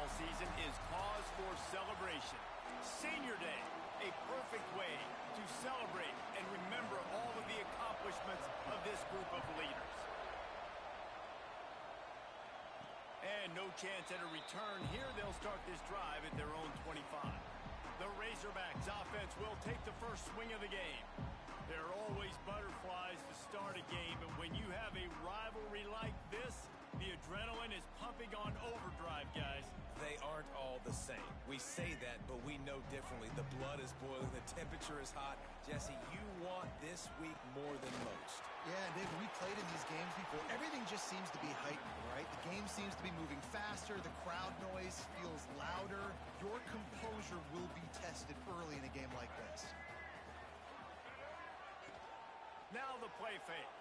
football season is cause for celebration. Senior Day, a perfect way to celebrate and remember all of the accomplishments of this group of leaders. And no chance at a return here. They'll start this drive at their own 25. The Razorbacks offense will take the first swing of the game. There are always butterflies to start a game, but when you have a rivalry like this, the adrenaline is pumping on overdrive, guys. They aren't all the same. We say that, but we know differently. The blood is boiling. The temperature is hot. Jesse, you want this week more than most. Yeah, and David, we played in these games before. Everything just seems to be heightened, right? The game seems to be moving faster. The crowd noise feels louder. Your composure will be tested early in a game like this. Now the play fake.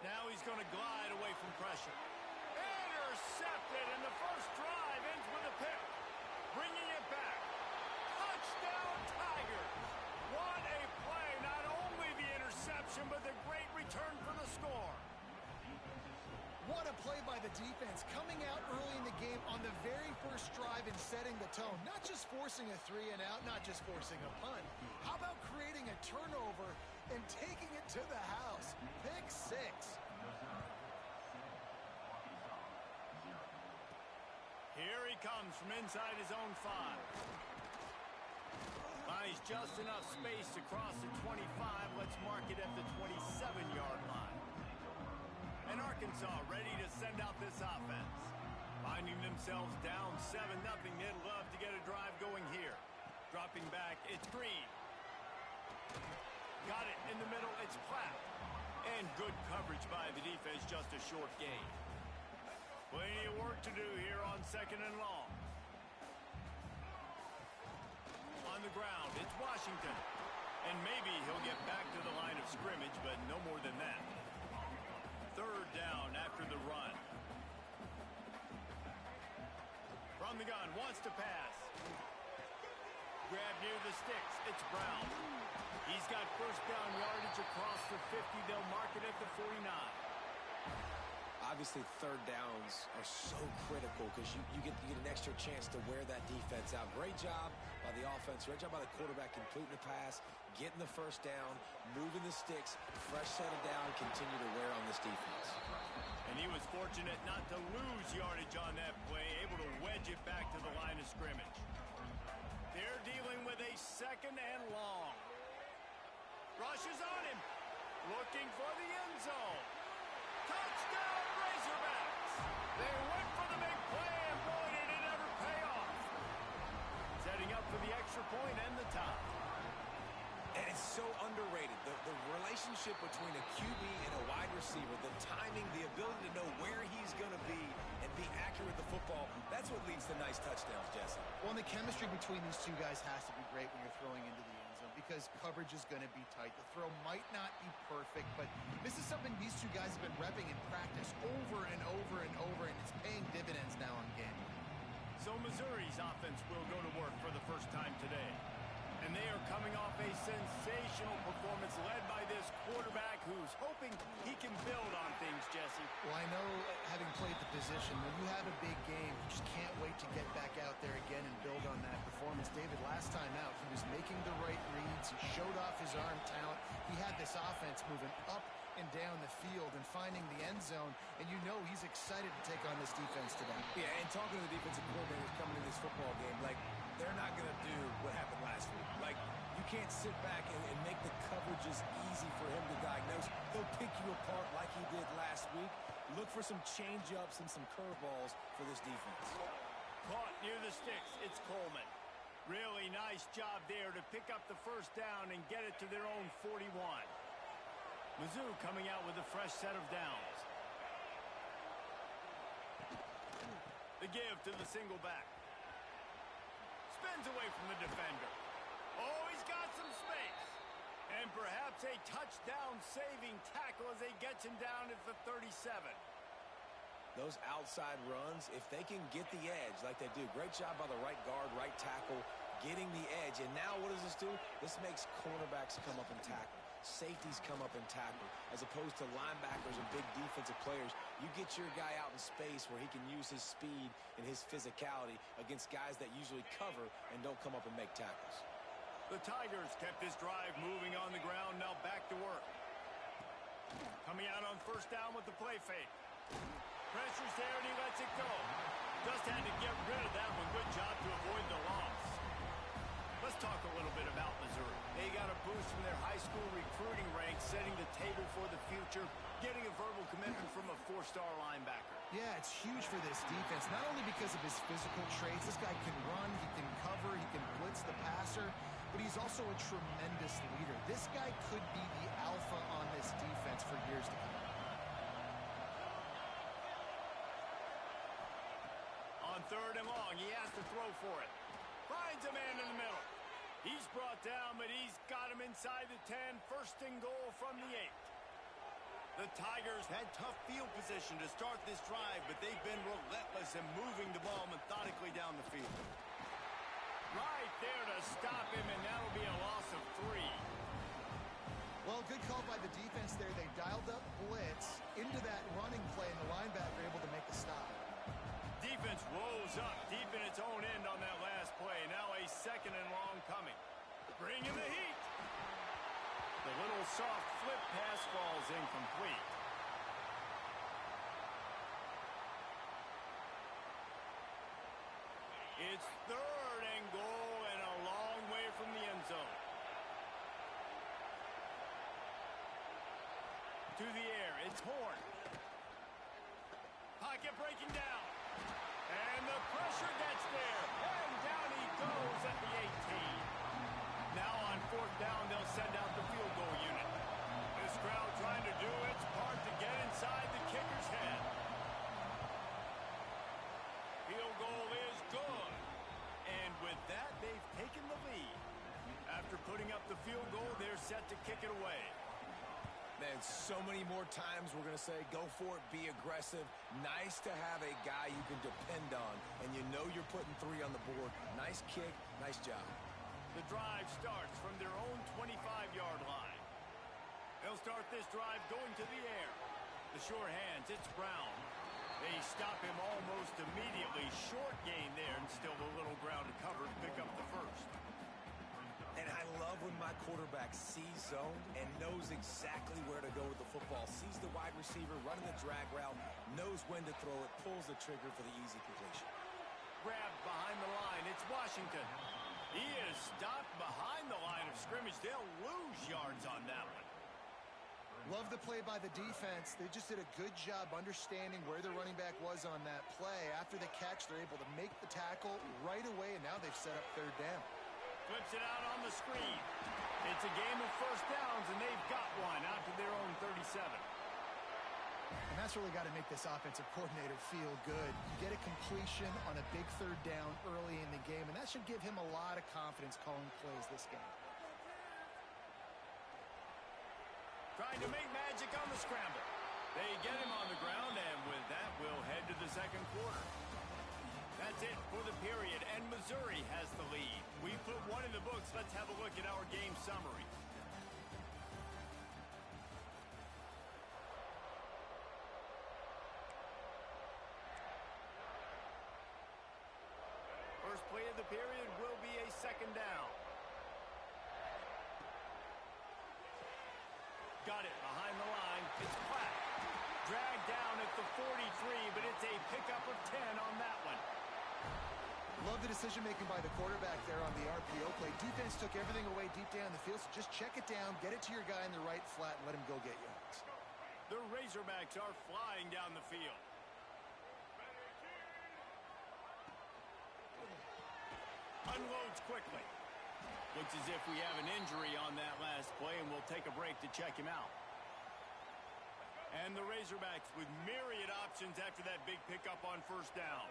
Now he's going to glide away from pressure. Intercepted, and the first drive ends with a pick. Bringing it back. Touchdown, Tigers. What a play. Not only the interception, but the great return for the score. What a play by the defense, coming out early in the game on the very first drive and setting the tone. Not just forcing a 3 and out, not just forcing a punt. How about creating a turnover and taking it to the house? Pick 6. Here he comes from inside his own 5. He's just enough space to cross the 25. Let's mark it at the 27-yard line. And Arkansas ready to send out this offense. Finding themselves down 7-0. They'd love to get a drive going here. Dropping back, it's Green. Got it in the middle, it's Platt. And good coverage by the defense, just a short gain. Plenty of work to do here on 2nd and long. On the ground, it's Washington. And maybe he'll get back to the line of scrimmage, but no more than that. 3rd down after the run. From the gun, wants to pass. Grab near the sticks, it's Brown. He's got first down yardage across the 50. They'll mark it at the 49. Obviously, 3rd downs are so critical because you get an extra chance to wear that defense out. Great job by the offense. Great job by the quarterback completing the pass, getting the first down, moving the sticks, fresh set of down, continue to wear on this defense. And he was fortunate not to lose yardage on that play, able to wedge it back to the line of scrimmage. They're dealing with a 2nd and long. Rush is on him. Looking for the end zone. Touchdown, Razorbacks! They went for the big play, and boy, did it ever pay off. Setting up for the extra point and the tie. And it's so underrated. The relationship between a QB and a wide receiver, the timing, the ability to know where he's going to be and be accurate with the football, that's what leads to nice touchdowns, Jesse. Well, and the chemistry between these two guys has to be great when you're throwing into the end zone because coverage is going to be tight. The throw might not be perfect, but this is something these two guys have been repping in practice over and over and over, and it's paying dividends now in game. So Missouri's offense will go to work for the first time today. And they are coming off a sensational performance led by this quarterback who's hoping he can build on things, Jesse. Well, I know, having played the position, when you have a big game, you just can't wait to get back out there again and build on that performance. David, last time out, he was making the right reads. He showed off his arm talent. He had this offense moving up and down the field and finding the end zone, and you know he's excited to take on this defense today. Yeah, and talking to the defensive coordinators coming in this football game, like, they're not going to do what happened last week. Like, you can't sit back and make the coverages easy for him to diagnose. He'll pick you apart like he did last week. Look for some change-ups and some curveballs for this defense. Caught near the sticks, it's Coleman. Really nice job there to pick up the first down and get it to their own 41. Mizzou coming out with a fresh set of downs. The give to the single back. Spins away from the defender. Oh, he's got some space. And perhaps a touchdown-saving tackle as he gets him down at the 37. Those outside runs, if they can get the edge like they do, great job by the right guard, right tackle, getting the edge. And now what does this do? This makes cornerbacks come up and tackle. Safeties come up and tackle, as opposed to linebackers and big defensive players You get your guy out in space where he can use his speed and his physicality against guys that usually cover and don't come up and make tackles. The Tigers kept this drive moving on the ground. Now back to work. Coming out on first down with the play fake. Pressure's there and he lets it go. Just had to get rid of that one. Good job to avoid the loss. Let's talk a little bit about Missouri. They got a boost from their high school recruiting ranks, setting the table for the future, getting a verbal commitment from a four-star linebacker. Yeah, it's huge for this defense, not only because of his physical traits. This guy can run, he can cover, he can blitz the passer, but he's also a tremendous leader. This guy could be the alpha on this defense for years to come. On third and long, he has to throw for it. Finds a man in the middle. He's brought down, but he's got him inside the 10. First and goal from the 8. The Tigers had tough field position to start this drive, but they've been relentless in moving the ball methodically down the field. Right there to stop him, and that'll be a loss of 3. Well, good call by the defense there. They dialed up blitz into that running play, and the linebacker able to make the stop. Defense rose up deep in its own end on that last play. Now a second and long coming. Bring in the heat. The little soft flip pass falls incomplete. It's third and goal and a long way from the end zone. To the air, it's Horn. Pocket breaking down. And the pressure gets there. And down he goes at the 18. Now on fourth down, they'll send out the field goal unit. This crowd trying to do its part to get inside the kicker's head. Field goal is good. And with that, they've taken the lead. After putting up the field goal, they're set to kick it away. Man, so many more times we're going to say, go for it, be aggressive. Nice to have a guy you can depend on, and you know you're putting 3 on the board. Nice kick, nice job. The drive starts from their own 25-yard line. They'll start this drive going to the air. The sure hands, it's Brown. They stop him almost immediately. Short gain there, and still a little ground to cover to pick up the first. And I love when my quarterback sees zone and knows exactly where to go with the football. Sees the wide receiver running the drag route, knows when to throw it, pulls the trigger for the easy completion. Grabbed behind the line, it's Washington. He is stopped behind the line of scrimmage. They'll lose yards on that one. Love the play by the defense. They just did a good job understanding where the running back was on that play. After the catch, they're able to make the tackle right away, and now they've set up third down. Flips it out on the screen. It's a game of first downs, and they've got one out to their own 37. And that's really got to make this offensive coordinator feel good. You get a completion on a big third down early in the game, and that should give him a lot of confidence calling plays this game. Trying to make magic on the scramble. They get him on the ground, and with that, we'll head to the second quarter. That's it for the period, and Missouri has the lead. We put one in the books. Let's have a look at our game summary. First play of the period will be a second down. Got it behind the line. It's Platt. Dragged down at the 43, but it's a pickup of 10 on that one. Love the decision-making by the quarterback there on the RPO play. Defense took everything away deep down the field, so just check it down, get it to your guy in the right flat, and let him go get yards. The Razorbacks are flying down the field. Unloads quickly. Looks as if we have an injury on that last play, and we'll take a break to check him out. And the Razorbacks with myriad options after that big pickup on first down.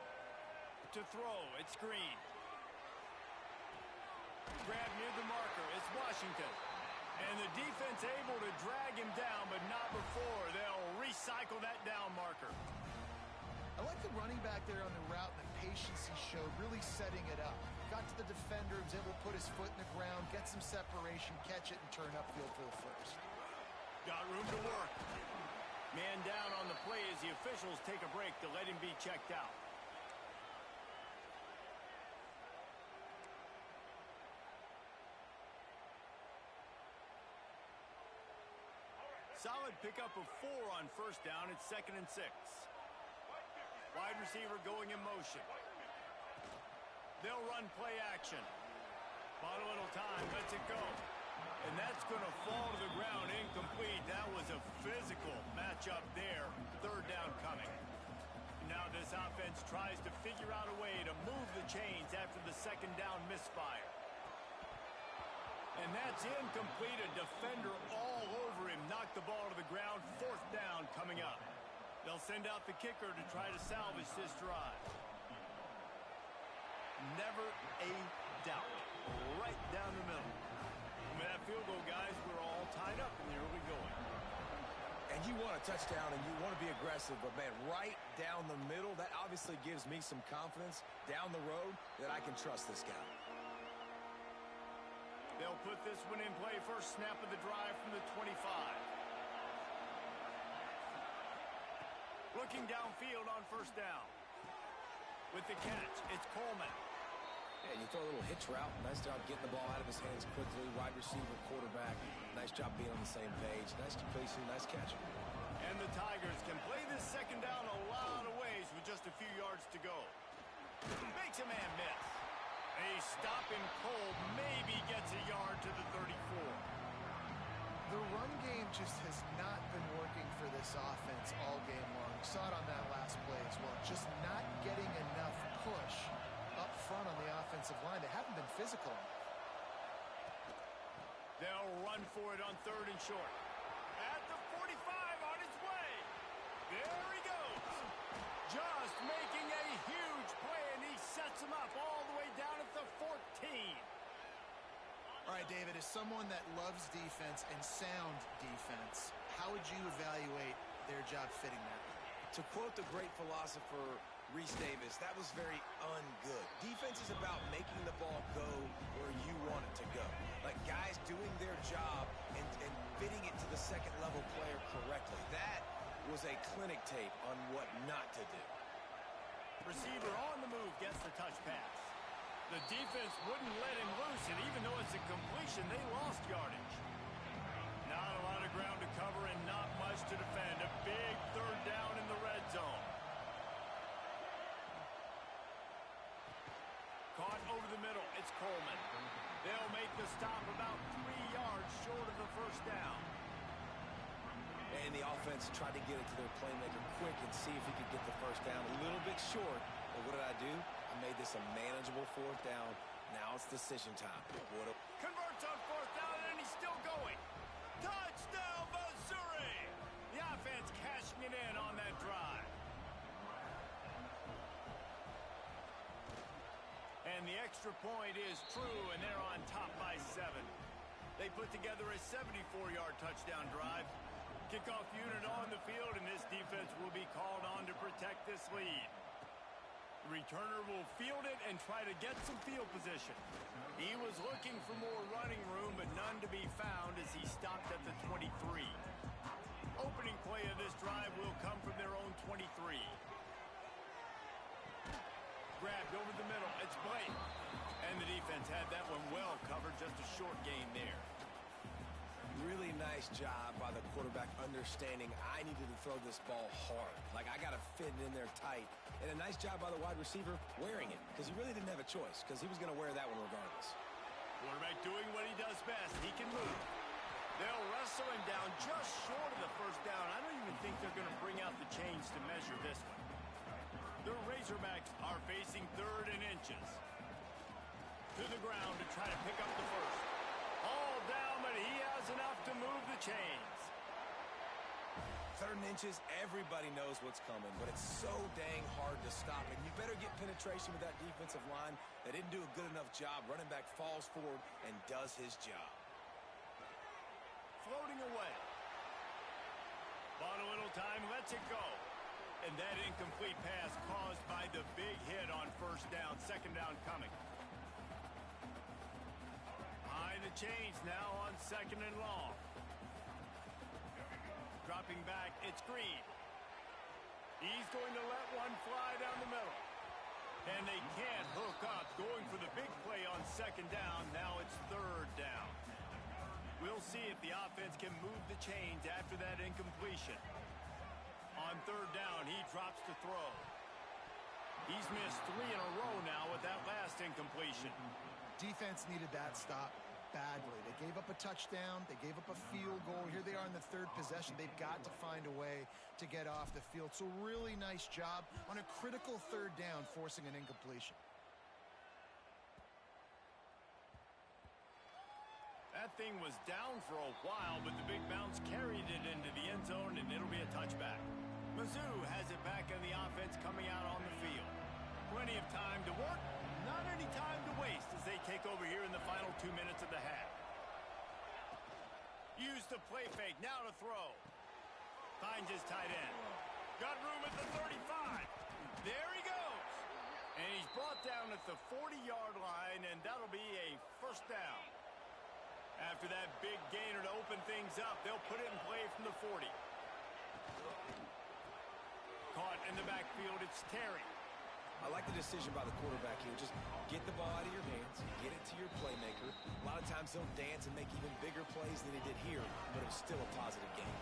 To throw, it's Green. Grab near the marker, it's Washington. And the defense able to drag him down, but not before. They'll recycle that down marker. I like the running back there on the route and the patience he showed, really setting it up. Got to the defender, was able to put his foot in the ground, get some separation, catch it, and turn upfield for the first. Got room to work. Man down on the play as the officials take a break to let him be checked out. Solid pickup of 4 on first down. It's 2nd and 6. Wide receiver going in motion. They'll run play action. Bought a little time, lets it go. And that's going to fall to the ground incomplete. That was a physical matchup there. 3rd down coming. Now this offense tries to figure out a way to move the chains after the 2nd down misfire. And that's incomplete. A defender all over him. Knocked the ball to the ground. 4th down coming up. They'll send out the kicker to try to salvage this drive. Never a doubt. Right down the middle. With that field goal, guys, we're all tied up in the early going. And you want a touchdown and you want to be aggressive, but, man, right down the middle, that obviously gives me some confidence down the road that I can trust this guy. They'll put this one in play. First snap of the drive from the 25. Looking downfield on first down. With the catch, it's Coleman. Yeah, you throw a little hitch route. Nice job getting the ball out of his hands quickly. Wide receiver, quarterback. Nice job being on the same page. Nice completion, nice catch. And the Tigers can play this 2nd down a lot of ways with just a few yards to go. Makes a man miss. A stop in cold, maybe gets a yard to the 34. The run game just has not been working for this offense all game long. We saw it on that last play as well. Just not getting enough push up front on the offensive line. They haven't been physical enough. They'll run for it on 3rd and short. At the 45, on his way. There he goes. Just making a huge play, and he sets him up all the way down at the 14. All right, David, as someone that loves defense and sound defense, how would you evaluate their job fitting that? To quote the great philosopher Reese Davis, that was very ungood. Defense is about making the ball go where you want it to go. Like guys doing their job and fitting it to the 2nd level player correctly. That was a clinic tape on what not to do. Receiver on the move gets the touch pass. The defense wouldn't let him loose, and even though it's a completion, they lost yardage. Not a lot of ground to cover and not much to defend. A big 3rd down in the red zone. Caught over the middle. It's Coleman. They'll make the stop about 3 yards short of the 1st down. And the offense tried to get it to their playmaker quick and see if he could get the 1st down a little bit short. But what did I do? I made this a manageable 4th down. Now it's decision time. Converts on 4th down, and he's still going. Touchdown, Missouri! The offense cashing it in on that drive. And the extra point is true, and they're on top by 7. They put together a 74-yard touchdown drive. Kickoff unit on the field, and this defense will be called on to protect this lead. The returner will field it and try to get some field position. He was looking for more running room, but none to be found as he stopped at the 23. Opening play of this drive will come from their own 23. Grabbed over the middle. It's Blake. And the defense had that one well covered. Just a short gain there. Really nice job by the quarterback understanding I needed to throw this ball hard. Like, I got to fit it in there tight. And a nice job by the wide receiver wearing it, because he really didn't have a choice, because he was going to wear that one regardless. Quarterback doing what he does best. He can move. They'll wrestle him down just short of the 1st down. I don't even think they're going to bring out the chains to measure this one. The Razorbacks are facing 3rd and inches. To the ground to try to pick up the 1st. All down, but he has enough to move the chains. 3rd and inches, everybody knows what's coming, but it's so dang hard to stop. And you better get penetration with that defensive line. They didn't do a good enough job. Running back falls forward and does his job. Floating away. Bought a little time, lets it go. And that incomplete pass caused by the big hit on 1st down. 2nd down coming. High the chains now on 2nd and long. dropping back. It's Green. He's going to let one fly down the middle. And they can't hook up, going for the big play on second down. Now it's third down. We'll see if the offense can move the chains after that incompletion. On third down, he drops to throw. He's missed 3 in a row now with that last incompletion. Defense needed that stop badly. They gave up a touchdown. They gave up a field goal. Here they are in the third possession. They've got to find a way to get off the field. So really nice job on a critical third down, forcing an incompletion. That thing was down for a while, but the big bounce carried it into the end zone, and it'll be a touchback. Mizzou has it back in the offense coming out on the field. Plenty of time to work, not any time to waste as they take over here in the final 2 minutes of the half. Use the play fake, now to throw. Finds his tight end. Got room at the 35. There he goes. And he's brought down at the 40-yard line, and that'll be a first down. After that big gainer to open things up, they'll put it in play from the 40. Caught in the backfield, it's Terry. I like the decision by the quarterback here. Just get the ball out of your hands, get it to your playmaker. A lot of times he'll dance and make even bigger plays than he did here, but it was still a positive game.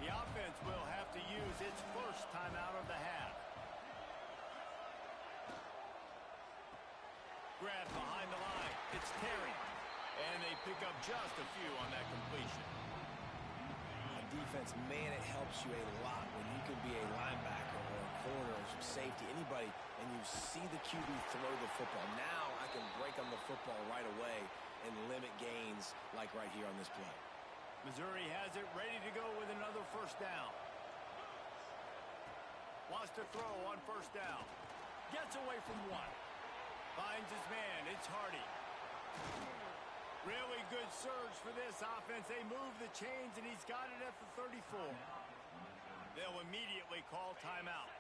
The offense will have to use its first timeout of the half. Grab behind the line. It's Terry. And they pick up just a few on that completion. On defense, man, it helps you a lot when you can be a linebacker or a corner or some safety, anybody, and you see the QB throw the football. Now I can break on the football right away and limit gains like right here on this play. Missouri has it ready to go with another first down. Wants to throw on first down. Gets away from one. Finds his man. It's Hardy. Really good surge for this offense. They move the chains, and he's got it at the 34. They'll immediately call timeout.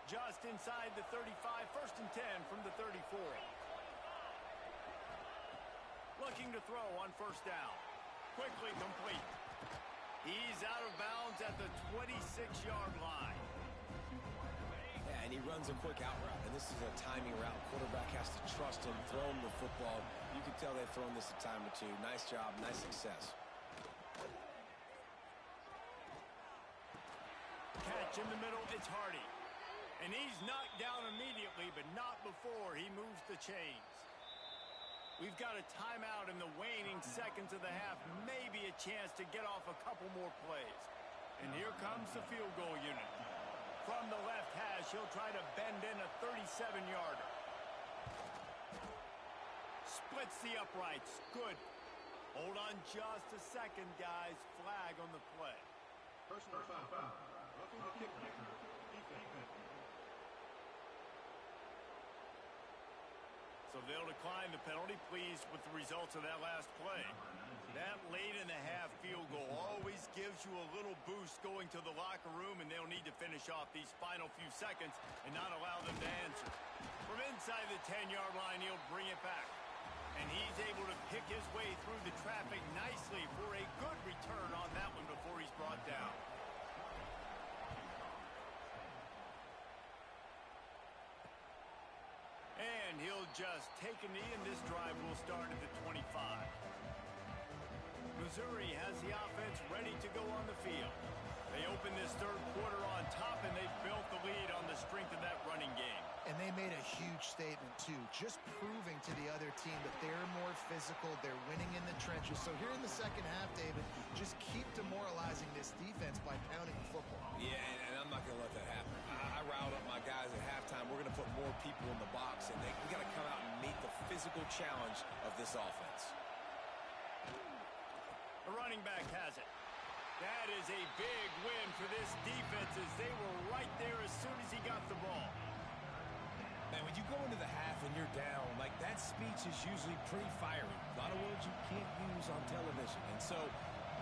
Just inside the 35, first and 10 from the 34. Looking to throw on first down. Quickly complete. He's out of bounds at the 26-yard line. Yeah, and he runs a quick out route, and this is a timing route. Quarterback has to trust him, throw him the football. You can tell they've thrown this a time or two. Nice job, nice success. Catch in the middle, it's Hardy. And he's knocked down immediately, but not before he moves the chains. We've got a timeout in the waning seconds of the half. Maybe a chance to get off a couple more plays. And here comes the field goal unit. From the left hash, he'll try to bend in a 37-yarder. Splits the uprights. Good. Hold on just a second, guys. Flag on the play. Personal foul. Roughing the kicker. Defense. So they'll decline the penalty, pleased with the results of that last play. That late in the half field goal always gives you a little boost going to the locker room, and they'll need to finish off these final few seconds and not allow them to answer. From inside the 10-yard line, he'll bring it back. And he's able to pick his way through the traffic nicely for a good return on that one before he's brought down. And he'll just take a knee, and this drive will start at the 25. Missouri has the offense ready to go on the field. They open this third quarter on top, and they've built the lead on the strength of that running game. And they made a huge statement, too, just proving to the other team that they're more physical, they're winning in the trenches. So here in the second half, David, just keep demoralizing this defense by pounding the football. Yeah, and I'm not going to let that happen. I riled up my guys at halftime. We're going to put more people in the box, and we got to come out and meet the physical challenge of this offense. The running back has it. That is a big win for this defense as they were right there as soon as he got the ball. Man, when you go into the half and you're down, like that speech is usually pretty fiery. A lot of words you can't use on television. And so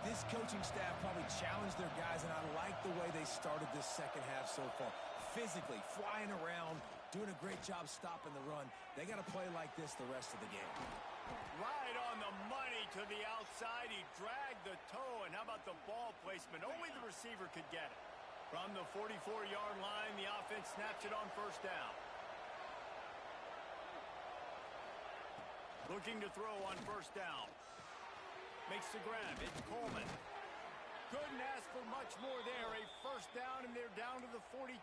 this coaching staff probably challenged their guys, and I like the way they started this second half so far. Physically, flying around, doing a great job stopping the run. They got to play like this the rest of the game. Right on the money to the outside. He dragged the toe, and how about the ball placement? Only the receiver could get it. From the 44-yard line, the offense snaps it on first down. Looking to throw on first down. Makes the grab. It's Coleman. Couldn't ask for much more there. A first down, and they're down to the 42.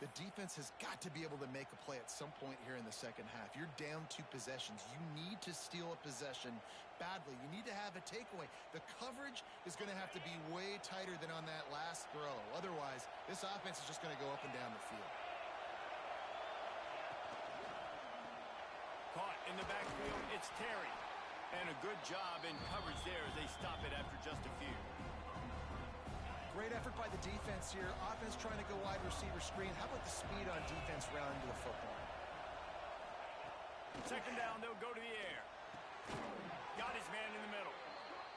The defense has got to be able to make a play at some point here in the second half. You're down 2 possessions. You need to steal a possession badly. You need to have a takeaway. The coverage is going to have to be way tighter than on that last throw. Otherwise, this offense is just going to go up and down the field. Caught in the backfield, it's Terry. And a good job in coverage there as they stop it after just a few. Great effort by the defense here. Offense trying to go wide receiver screen. How about the speed on defense rounding to the football? Second down, they'll go to the air. Got his man in the middle.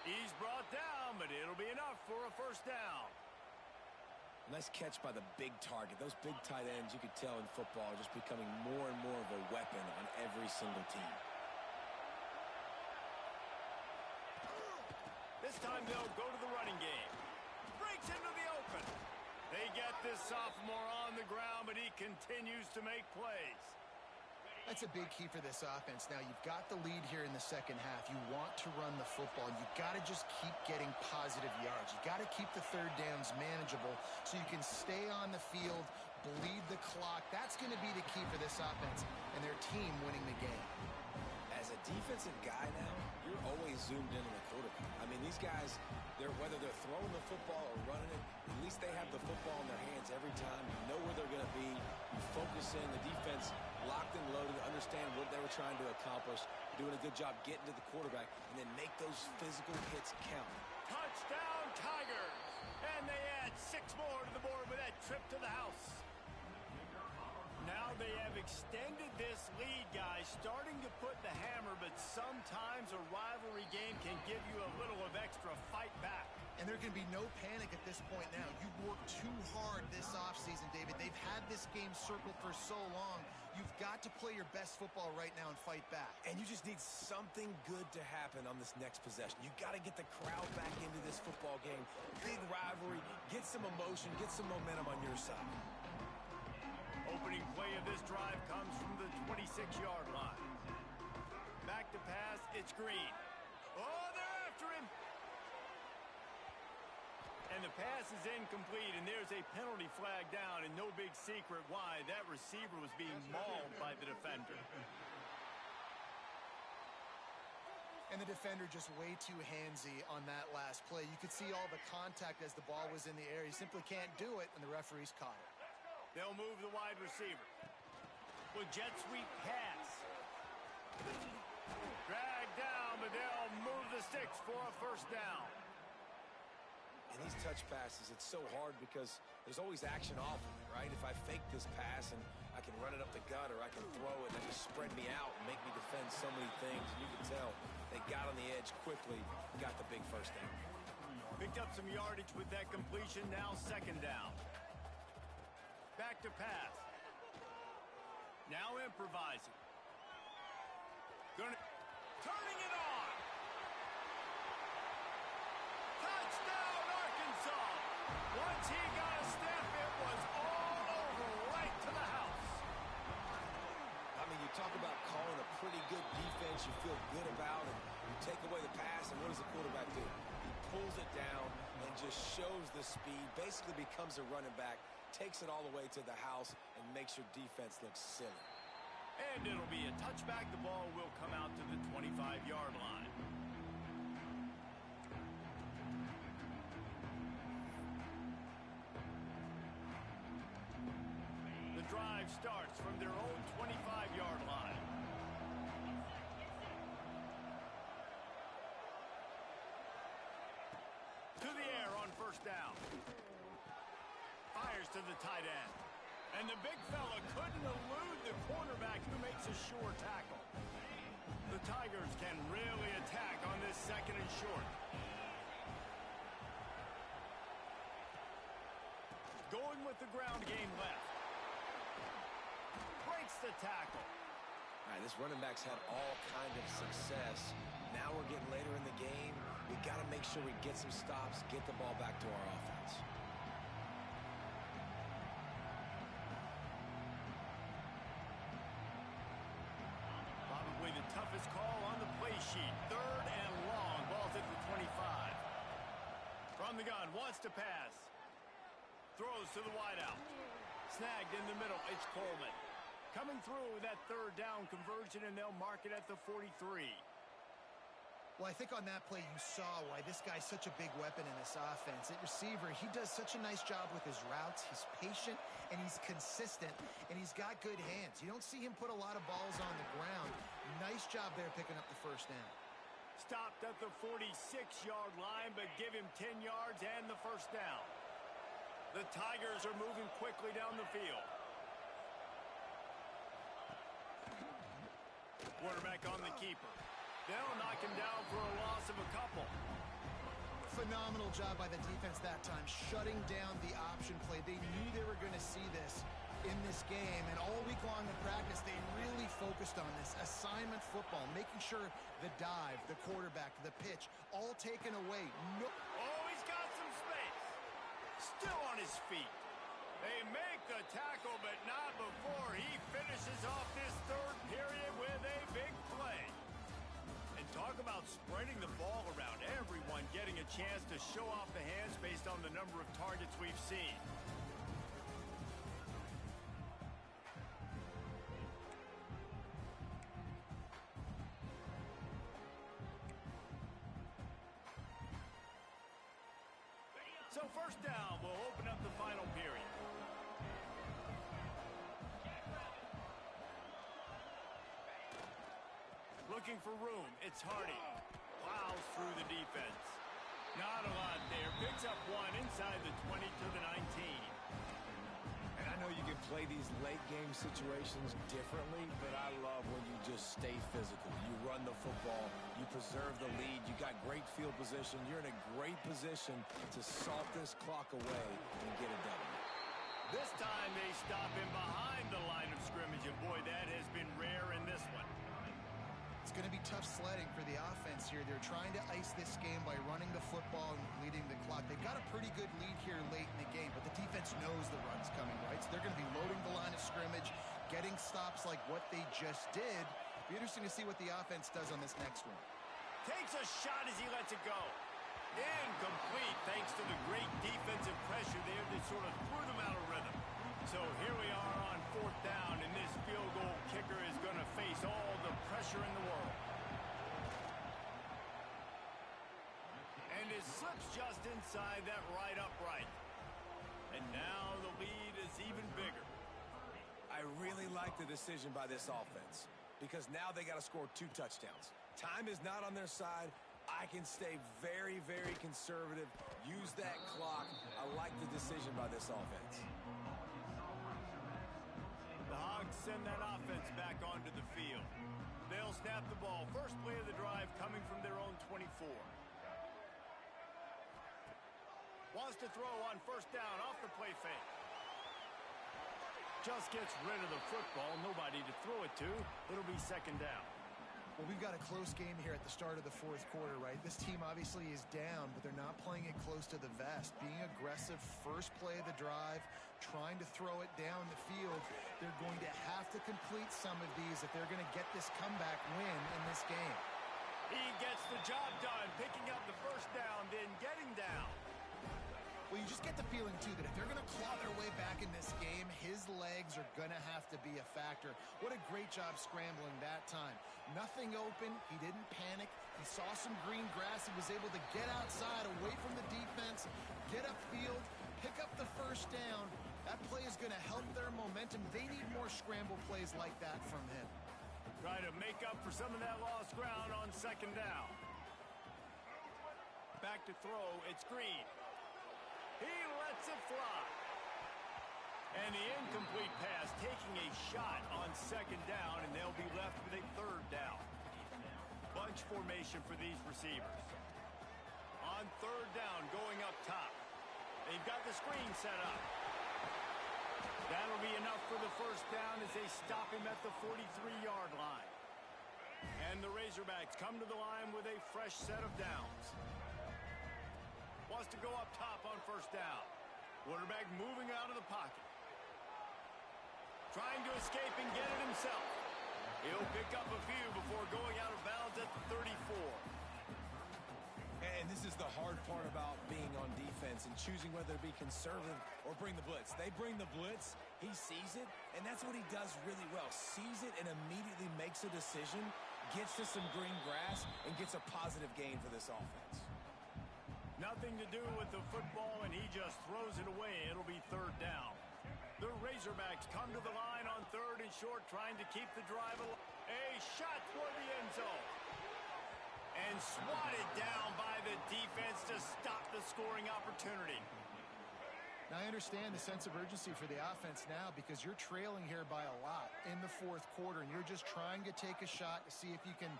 He's brought down, but it'll be enough for a first down. Nice catch by the big target. Those big tight ends, you could tell in football, are just becoming more and more of a weapon on every single team. This time they'll go to the running game. Breaks into the open. They get this sophomore on the ground, but he continues to make plays. That's a big key for this offense. Now, you've got the lead here in the second half. You want to run the football. You've got to just keep getting positive yards. You've got to keep the third downs manageable so you can stay on the field, bleed the clock. That's going to be the key for this offense and their team winning the game. As a defensive guy now, you're always zoomed in on the quarterback. I mean, these guys, whether they're throwing the football or running it, at least they have the football in their hands every time. You know where they're going to be. You focus in. The defense locked and loaded, understand what they were trying to accomplish, doing a good job getting to the quarterback, and then make those physical hits count. Touchdown, Tigers! And they add 6 more to the board with that trip to the house. Now they have extended this lead, guys, starting to put the hammer, but sometimes a rivalry game can give you a little of extra fight back. And there can be no panic at this point now. You've worked too hard this offseason, David. They've had this game circled for so long. You've got to play your best football right now and fight back. And you just need something good to happen on this next possession. You got to get the crowd back into this football game. Big rivalry. Get some emotion. Get some momentum on your side. Opening play of this drive comes from the 26-yard line. Back to pass, it's Green. Oh, they're after him. And the pass is incomplete, and there's a penalty flag down, and no big secret why. That receiver was being mauled by the defender. And the defender just way too handsy on that last play. You could see all the contact as the ball was in the air. He simply can't do it, and the referee's caught it. They'll move the wide receiver. With jet sweep pass. Drag down, but they'll move the sticks for a first down. And these touch passes, it's so hard because there's always action off of it, right? If I fake this pass and I can run it up the gut or I can throw it and just spread me out and make me defend so many things. And you can tell they got on the edge quickly, got the big first down. Picked up some yardage with that completion, now second down. Back to pass. Now improvising. Turning it on. Touchdown, Arkansas. Once he got a step, it was all over, right to the house. I mean, you talk about calling a pretty good defense you feel good about, and you take away the pass, and what does the quarterback do? He pulls it down and just shows the speed, basically becomes a running back, takes it all the way to the house, and makes your defense look silly. And it'll be a touchback. The ball will come out to the 25-yard line. The drive starts from their own 25-yard line. To the air on first down. Fires to the tight end. And the big fella couldn't elude the cornerback who makes a sure tackle. The Tigers can really attack on this second and short. Going with the ground game left. Breaks the tackle. All right, this running back's had all kind of success. Now we're getting later in the game. We got to make sure we get some stops, get the ball back to our offense. Probably the toughest call on the play sheet. 3rd and long. Ball's at the 25. From the gun, wants to pass. Throws to the wideout. Snagged in the middle. It's Coleman. Coming through with that 3rd down conversion, and they'll mark it at the 43. Well, I think on that play you saw why this guy's such a big weapon in this offense. At receiver, he does such a nice job with his routes. He's patient, and he's consistent, and he's got good hands. You don't see him put a lot of balls on the ground. Nice job there picking up the 1st down. Stopped at the 46-yard line, but give him 10 yards and the 1st down. The Tigers are moving quickly down the field. Quarterback on the keeper. They'll knock him down for a loss of a couple. Phenomenal job by the defense that time, shutting down the option play. They knew they were going to see this in this game, and all week long in practice, they really focused on this assignment football, making sure the dive, the quarterback, the pitch, all taken away. No. Oh, he's got some space. Still on his feet. They make the tackle, but not before he finishes off this 3rd period with a big play. And talk about spreading the ball around. Everyone getting a chance to show off the hands based on the number of targets we've seen. So 1st down will open up the final period. Looking for room. It's Hardy. Plows through the defense. Not a lot there. Picks up 1 inside the 20 to the 19. And I know you can play these late game situations differently, but I love when you just stay physical. You run the football, you preserve the lead, you got great field position, you're in a great position to salt this clock away and get it done. This time they stop him behind the line of scrimmage, and boy, that has been rare in this one. It's going to be tough sledding for the offense here. They're trying to ice this game by running the football and leading the clock. They've got a pretty good lead here late in the game, but the defense knows the run's coming, right? So they're going to be loading the line of scrimmage, getting stops like what they just did. Be interesting to see what the offense does on this next one. Takes a shot as he lets it go. Incomplete thanks to the great defensive pressure there that sort of threw them out of rhythm. So here we are on 4th down, and this field goal kicker is going to face all the pressure in the world. And it slips just inside that right upright. And now the lead is even bigger. I really like the decision by this offense because now they got to score 2 touchdowns. Time is not on their side. I can stay very, very conservative. Use that clock. I like the decision by this offense. The Hogs send that offense back onto the field. They'll snap the ball. First play of the drive coming from their own 24. Wants to throw on 1st down off the play fake. Just gets rid of the football. Nobody to throw it to. It'll be 2nd down. Well, we've got a close game here at the start of the 4th quarter, right? This team obviously is down, but they're not playing it close to the vest. Being aggressive, first play of the drive, trying to throw it down the field. They're going to have to complete some of these if they're going to get this comeback win in this game. He gets the job done, picking up the 1st down, then getting down. Well, you just get the feeling, too, that if they're going to claw their way back in this game, his legs are going to have to be a factor. What a great job scrambling that time. Nothing open. He didn't panic. He saw some green grass. He was able to get outside, away from the defense, get upfield, pick up the 1st down. That play is going to help their momentum. They need more scramble plays like that from him. Try to make up for some of that lost ground on 2nd down. Back to throw. It's Green. He lets it fly. And the incomplete pass taking a shot on 2nd down, and they'll be left with a 3rd down. Bunch formation for these receivers. On 3rd down, going up top. They've got the screen set up. That'll be enough for the 1st down as they stop him at the 43-yard line. And the Razorbacks come to the line with a fresh set of downs. Wants to go up top on first down. Quarterback moving out of the pocket. Trying to escape and get it himself. He'll pick up a few before going out of bounds at the 34. And this is the hard part about being on defense and choosing whether to be conservative or bring the blitz. They bring the blitz, he sees it, and that's what he does really well. Sees it and immediately makes a decision, gets to some green grass, and gets a positive gain for this offense. Nothing to do with the football, and he just throws it away. It'll be third down. The Razorbacks come to the line on third and short, trying to keep the drive alive. A shot toward the end zone. And swatted down by the defense to stop the scoring opportunity. Now, I understand the sense of urgency for the offense now because you're trailing here by a lot in the fourth quarter, and you're just trying to take a shot to see if you can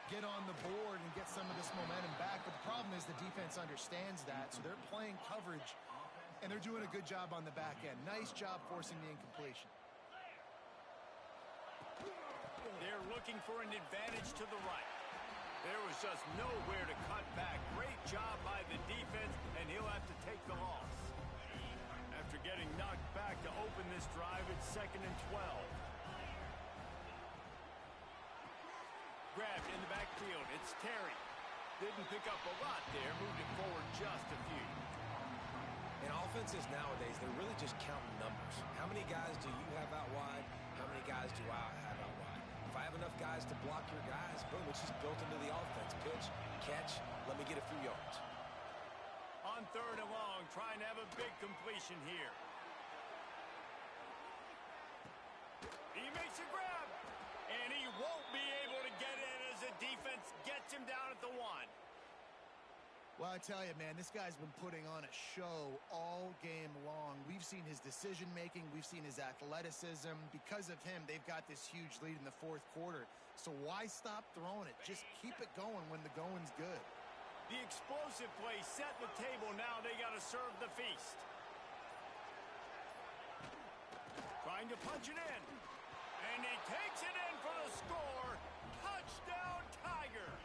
get on the board and get some of this momentum back. But the problem is the defense understands that, so they're playing coverage, and they're doing a good job on the back end. Nice job forcing the incompletion. They're looking for an advantage to the right. There was just nowhere to cut back. Great job by the defense, and he'll have to take the loss. After getting knocked back to open this drive, it's 2nd and 12. Grabbed in the backfield. It's Terry. Didn't pick up a lot there. Moved it forward just a few. In offenses nowadays, they're really just counting numbers. How many guys do you have out wide? How many guys do I have out wide? If I have enough guys to block your guys, boom, it's just built into the offense. Pitch, catch, let me get a few yards. On third and long, trying to have a big completion here. He makes a grab, and he won't be able to get in as the defense gets him down at the 1. Well, I tell you, man, this guy's been putting on a show all game long. We've seen his decision-making. We've seen his athleticism. Because of him, they've got this huge lead in the fourth quarter. So why stop throwing it? Just keep it going when the going's good. The explosive play set the table. Now they got to serve the feast. Trying to punch it in. And he takes it in for the score. Touchdown, Tigers.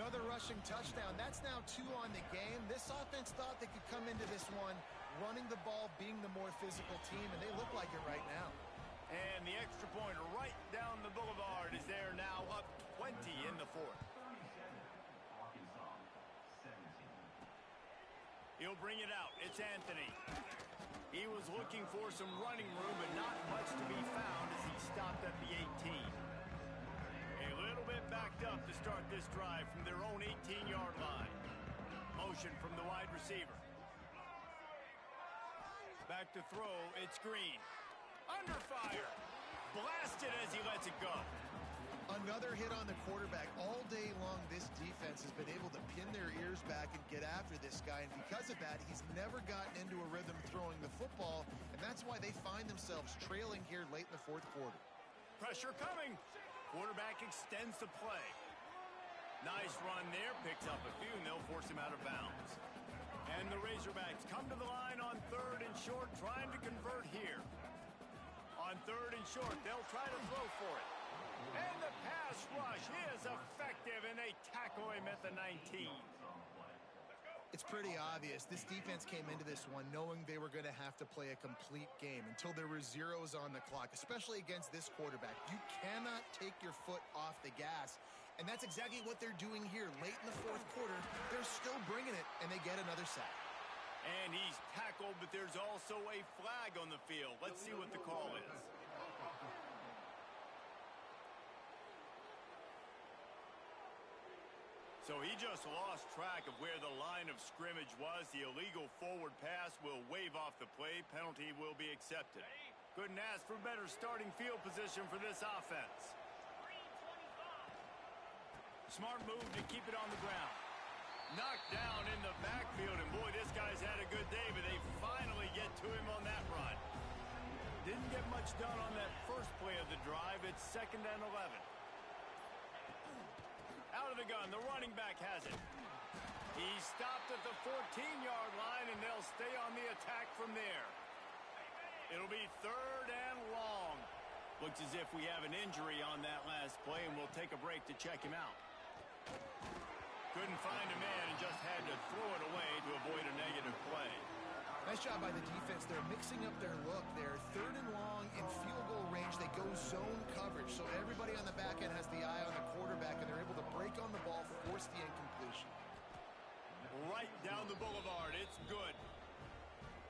Another rushing touchdown. That's now 2 on the game. This offense thought they could come into this one running the ball, being the more physical team, and they look like it right now. And the extra point right down the boulevard is there now, up 20 in the fourth. He'll bring it out. It's Anthony. He was looking for some running room, but not much to be found as he stopped at the 18. A little bit backed up to start this drive from their own 18-yard line. Motion from the wide receiver. Back to throw, it's Green. Under fire. Blasted as he lets it go. Another hit on the quarterback. All day long, this defense has been able to pin their ears back and get after this guy. And because of that, he's never gotten into a rhythm throwing the football. And that's why they find themselves trailing here late in the fourth quarter. Pressure coming. Quarterback extends the play. Nice run there. Picks up a few, and they'll force him out of bounds. And the Razorbacks come to the line on third and short, trying to convert here. On third and short, they'll try to throw for it. And the pass rush is effective, and they tackle him at the 19. It's pretty obvious. This defense came into this one knowing they were going to have to play a complete game until there were zeros on the clock, especially against this quarterback. You cannot take your foot off the gas, and that's exactly what they're doing here. Late in the fourth quarter, they're still bringing it, and they get another sack. And he's tackled, but there's also a flag on the field. Let's see what the call is. So he just lost track of where the line of scrimmage was. The illegal forward pass will wave off the play. Penalty will be accepted. Couldn't ask for better starting field position for this offense. Smart move to keep it on the ground. Knocked down in the backfield, and boy, this guy's had a good day, but they finally get to him on that run. Didn't get much done on that first play of the drive. It's 2nd and 11. Out of the gun, the running back has it. He stopped at the 14-yard line, and they'll stay on the attack from there. It'll be 3rd Looks as if we have an injury on that last play, and we'll take a break to check him out. Couldn't find a man and just had to throw it away to avoid a negative play. Nice job by the defense. They're mixing up their look. They're 3rd and long in field goal range. They go zone coverage, so everybody on the back end has the eye on the quarterback, and they're able to break on the ball, force the incompletion. Right down the boulevard. It's good.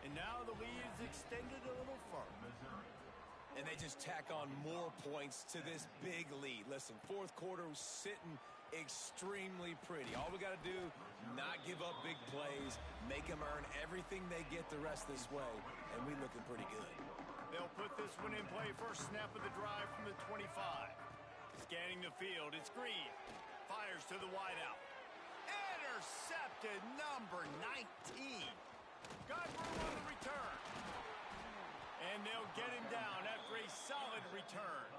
And now the lead is extended a little further. And they just tack on more points to this big lead. Listen, fourth quarter was sitting extremely pretty. All we got to do, not give up big plays, make them earn everything they get the rest this way, and we looking pretty good. They'll put this one in play. First snap of the drive from the 25. Scanning the field. It's Green. Fires to the wideout. Intercepted, number 19. Got room on the return. And they'll get him down after a solid return.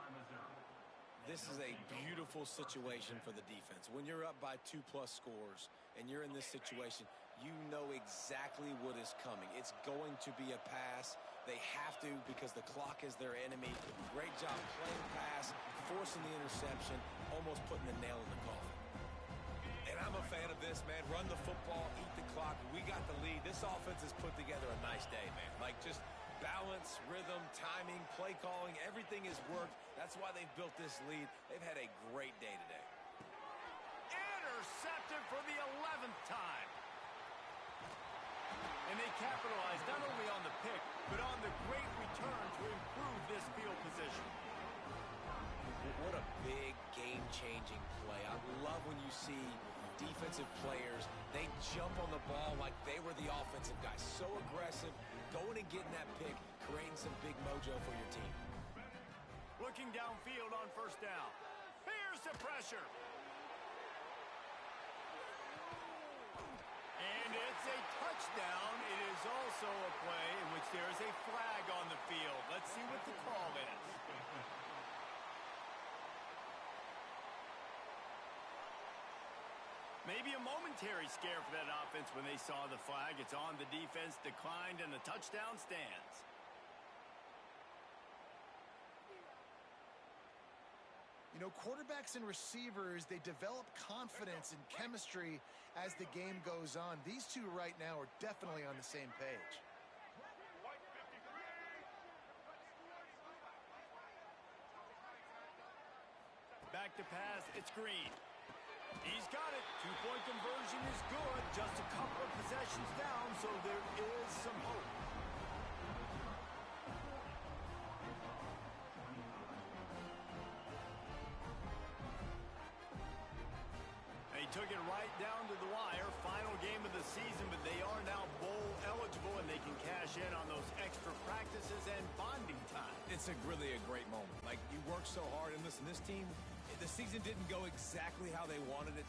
This is a beautiful situation for the defense. When you're up by 2+ scores and you're in this situation, you know exactly what is coming. It's going to be a pass. They have to because the clock is their enemy. Great job playing pass, forcing the interception, almost putting the nail in the coffin. And I'm a fan of this, man. Run the football, eat the clock. We got the lead. This offense has put together a nice day, man. Like just balance, rhythm, timing, play calling, everything has worked. That's why they've built this lead. They've had a great day today. Intercepted for the 11th time. And they capitalized not only on the pick, but on the great return to improve this field position. What a big game-changing play. I love when you see defensive players, they jump on the ball like they were the offensive guys. So aggressive, going and getting that pick, creating some big mojo for your team. Looking downfield on first down. Here's the pressure. And it's a touchdown. It is also a play in which there is a flag on the field. Let's see what the call is. Maybe a momentary scare for that offense when they saw the flag. It's on, the defense declined, and the touchdown stands. You know, quarterbacks and receivers, they develop confidence and chemistry as the game goes on. These two right now are definitely on the same page. Back to pass, it's Green. He's got it. Two-point conversion is good. Just a couple of possessions down, so there is some hope. They took it right down to the wire. Final game of the season, but they are now bowl eligible, and they can cash in on those extra practices and bonding time. It's really a great moment. Like, you work so hard, and listen, this team, the season didn't go exactly how they wanted it